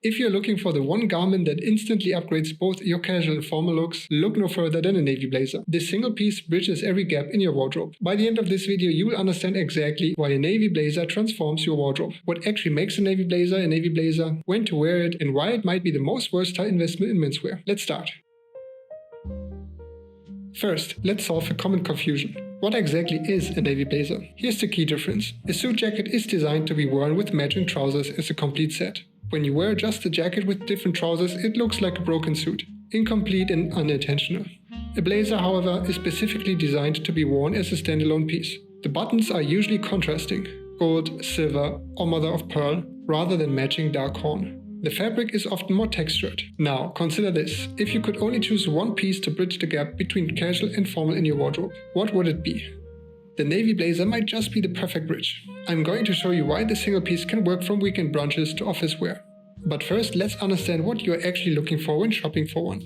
If you're looking for the one garment that instantly upgrades both your casual and formal looks, look no further than a navy blazer. This single piece bridges every gap in your wardrobe. By the end of this video, you will understand exactly why a navy blazer transforms your wardrobe, what actually makes a navy blazer, when to wear it, and why it might be the most versatile investment in menswear. Let's start. First, let's solve a common confusion. What exactly is a navy blazer? Here's the key difference. A suit jacket is designed to be worn with matching trousers as a complete set. When you wear just the jacket with different trousers, it looks like a broken suit, incomplete and unintentional. A blazer, however, is specifically designed to be worn as a standalone piece. The buttons are usually contrasting, gold, silver, or mother of pearl, rather than matching dark horn. The fabric is often more textured. Now, consider this. If you could only choose one piece to bridge the gap between casual and formal in your wardrobe, what would it be? The navy blazer might just be the perfect bridge. I'm going to show you why the single piece can work from weekend brunches to office wear. But first, let's understand what you are actually looking for when shopping for one.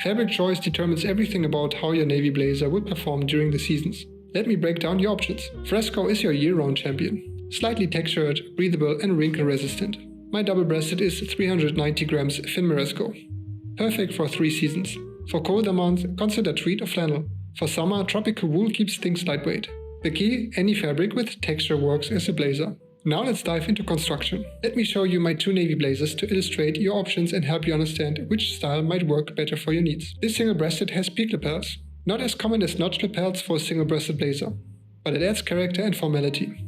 Fabric choice determines everything about how your navy blazer will perform during the seasons. Let me break down your options. Fresco is your year-round champion. Slightly textured, breathable and wrinkle resistant. My double-breasted is 390 grams thin Moresco. Perfect for 3 seasons. For colder months, consider tweed or flannel. For summer, tropical wool keeps things lightweight. The key, any fabric with texture works as a blazer. Now let's dive into construction. Let me show you my 2 navy blazers to illustrate your options and help you understand which style might work better for your needs. This single-breasted has peak lapels. Not as common as notch lapels for a single-breasted blazer, but it adds character and formality.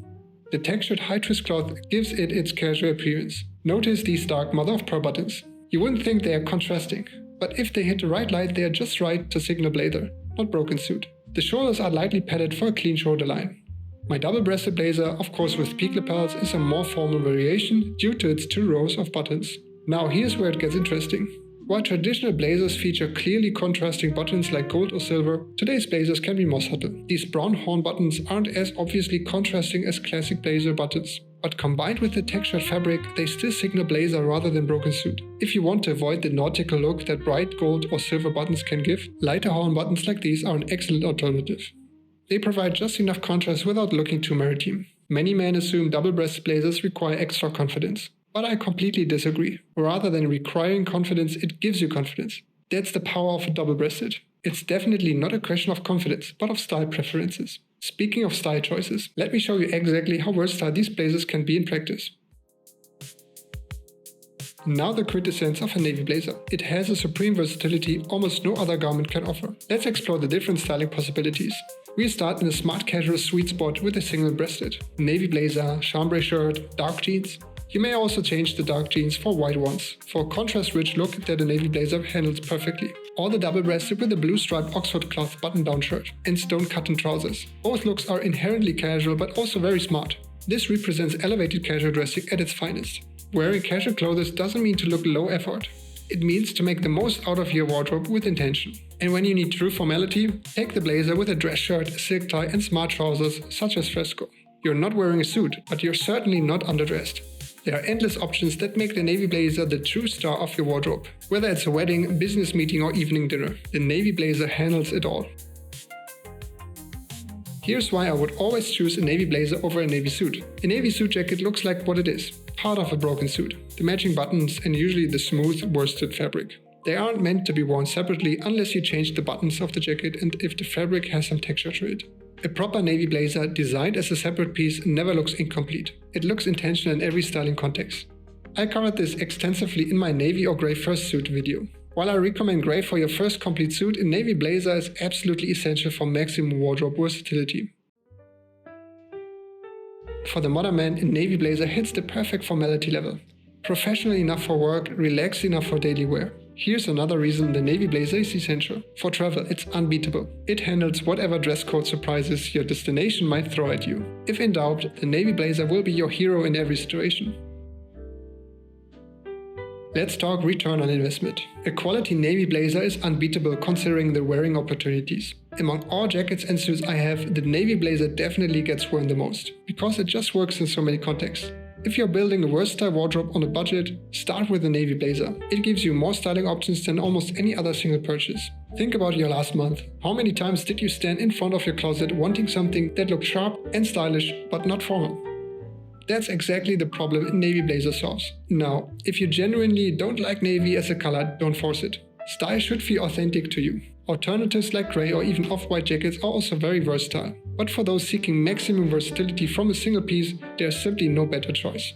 The textured high twist cloth gives it its casual appearance. Notice these dark mother of pearl buttons. You wouldn't think they are contrasting, but if they hit the right light, they are just right to signal blazer, not broken suit. The shoulders are lightly padded for a clean shoulder line. My double-breasted blazer, of course with peak lapels, is a more formal variation due to its 2 rows of buttons. Now here's where it gets interesting. While traditional blazers feature clearly contrasting buttons like gold or silver, today's blazers can be more subtle. These brown horn buttons aren't as obviously contrasting as classic blazer buttons, but combined with the textured fabric, they still signal blazer rather than broken suit. If you want to avoid the nautical look that bright gold or silver buttons can give, lighter horn buttons like these are an excellent alternative. They provide just enough contrast without looking too maritime. Many men assume double-breasted blazers require extra confidence. But I completely disagree. Rather than requiring confidence, it gives you confidence. That's the power of a double-breasted. It's definitely not a question of confidence, but of style preferences. Speaking of style choices, let me show you exactly how versatile these blazers can be in practice. Now the quintessence of a navy blazer. It has a supreme versatility almost no other garment can offer. Let's explore the different styling possibilities. We'll start in a smart casual sweet spot with a single-breasted. Navy blazer, chambray shirt, dark jeans. You may also change the dark jeans for white ones, for a contrast-rich look that a navy blazer handles perfectly. Or the double-breasted with a blue-striped Oxford cloth button-down shirt and stone-cut-in trousers. Both looks are inherently casual but also very smart. This represents elevated casual dressing at its finest. Wearing casual clothes doesn't mean to look low effort. It means to make the most out of your wardrobe with intention. And when you need true formality, take the blazer with a dress shirt, silk tie and smart trousers such as Fresco. You're not wearing a suit, but you're certainly not underdressed. There are endless options that make the navy blazer the true star of your wardrobe. Whether it's a wedding, business meeting or evening dinner, the navy blazer handles it all. Here's why I would always choose a navy blazer over a navy suit. A navy suit jacket looks like what it is, part of a broken suit. The matching buttons and usually the smooth worsted fabric. They aren't meant to be worn separately unless you change the buttons of the jacket and if the fabric has some texture to it. A proper navy blazer designed as a separate piece never looks incomplete. It looks intentional in every styling context. I covered this extensively in my navy or grey first suit video. While I recommend grey for your first complete suit, a navy blazer is absolutely essential for maximum wardrobe versatility. For the modern man, a navy blazer hits the perfect formality level. Professional enough for work, relaxed enough for daily wear. Here's another reason the navy blazer is essential. For travel, it's unbeatable. It handles whatever dress code surprises your destination might throw at you. If in doubt, the navy blazer will be your hero in every situation. Let's talk return on investment. A quality navy blazer is unbeatable considering the wearing opportunities. Among all jackets and suits I have, the navy blazer definitely gets worn the most, because it just works in so many contexts. If you're building a versatile wardrobe on a budget, start with a navy blazer. It gives you more styling options than almost any other single purchase. Think about your last month. How many times did you stand in front of your closet wanting something that looked sharp and stylish but not formal? That's exactly the problem a navy blazer solves. Now, if you genuinely don't like navy as a color, don't force it. Style should feel authentic to you. Alternatives like grey or even off-white jackets are also very versatile. But for those seeking maximum versatility from a single piece, there's simply no better choice.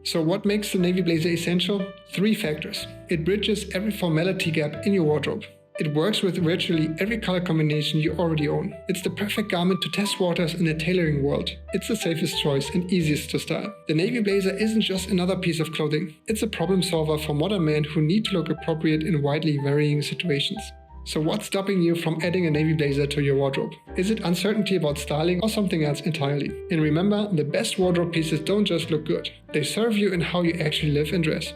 So what makes the navy blazer essential? 3 factors. It bridges every formality gap in your wardrobe. It works with virtually every color combination you already own. It's the perfect garment to test waters in the tailoring world. It's the safest choice and easiest to style. The navy blazer isn't just another piece of clothing. It's a problem solver for modern men who need to look appropriate in widely varying situations. So what's stopping you from adding a navy blazer to your wardrobe? Is it uncertainty about styling or something else entirely? And remember, the best wardrobe pieces don't just look good. They serve you in how you actually live and dress.